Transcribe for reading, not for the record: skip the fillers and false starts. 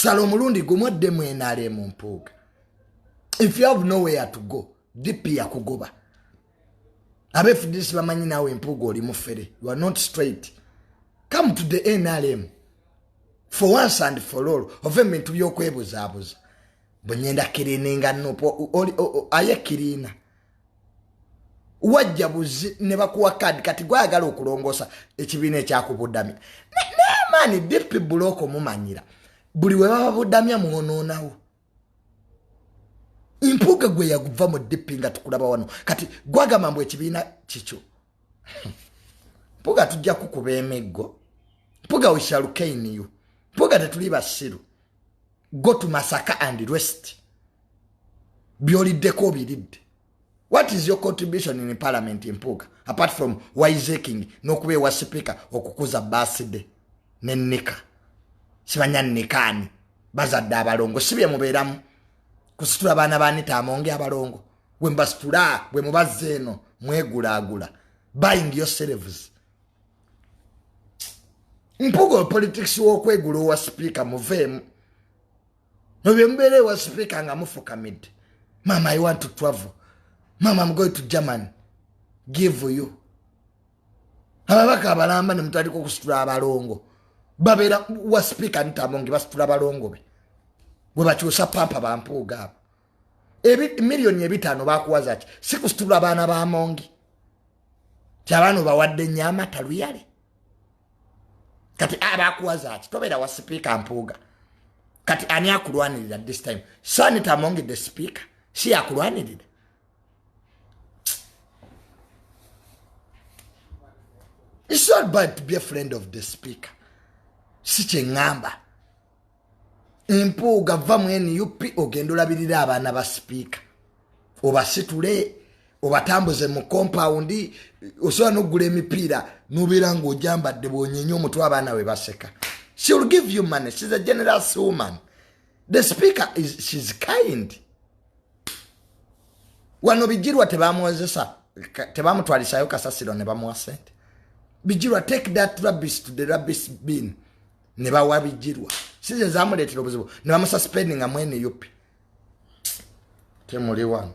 salo mulundi gumodde mwenale mu Mpuuga. If you have nowhere to go, DP ya kugoba. Abe FDC bamanyi nawe Mpuuga oli mufere. You are not straight. Come to the NRM. For once and for all. Ove mintu byokwebuzabuza. Bonyenda kirinenga nopo aye kirina. Wajjabuzi ne bakuwa kadi kati gwagala okulongosa ekibina ekyakubudamya. Mani DP buloko mumanyira. Buli we baba budamya muononawo. Mpuuga gwe yaguva mu DP nga tukulaba wano. Kati gwaga mambo ekibina kicho. Mpuuga tujja kukuba emiggo. Mpuuga we shall cane you. Mpuuga tetuli basiru. Go to Masaka and rest. Byoliddeko biridde. What is your contribution in parliament in Mpuuga? Apart from wiseacking, n'okubeewa speaker okukuza birthday n'ennika. Sibanya nnikani. Bazadde abalongo. Sibye mubeeramu. Kusitula baana baanita amonge abalongo. Bwe mbasitula, bwe mubazze eno, mwegulaagula. Buying yourselves. Mpuuga politics w'okwegula owa speaker muveemu. Nobye mbeere wa speaker nga mufukamidde. Mama, I want to travel. Mama, I'm going to Germany. Give you. Ababaka abalamba ne mutwaliko kusitula abalongo. Babeera wa speaker ntamonge basitula abalongo be. Bwe bakyusa pampa ba Mpuuga abo. Milioni 5 bakuwaza ki? Si kusitula abaana ba Mongi. Kyabano bawadde nnyama taluyale. Kati abakuwaza ki? Tobeera wa speaker Mpuuga. Kati ani akulwanirira this time? Senator Mongi the speaker. Si akulwanirira. It's not bad to be a friend of the speaker. Si kyengamba. Mpuuga va mwene UP ogenda olabirira abaana ba speaker. Obasitule, obatambuze mu compound, osobola n'okugula emipiira n'obeera ng'ojambadde bw'onyenya omutwe abaana we baseka. She will give you money. She's a generous woman. The speaker she's kind. Wano Bijirwa tebamuwezesa, tebamutwalisayo kasasiro ne bamuwa sente. Bijirwa take that rubbish to the rubbish bin. Ne bawa Bijirwa. Size zamuleetera obuzibu. Ne bamususpendinga mwene yupi. Temuli wano.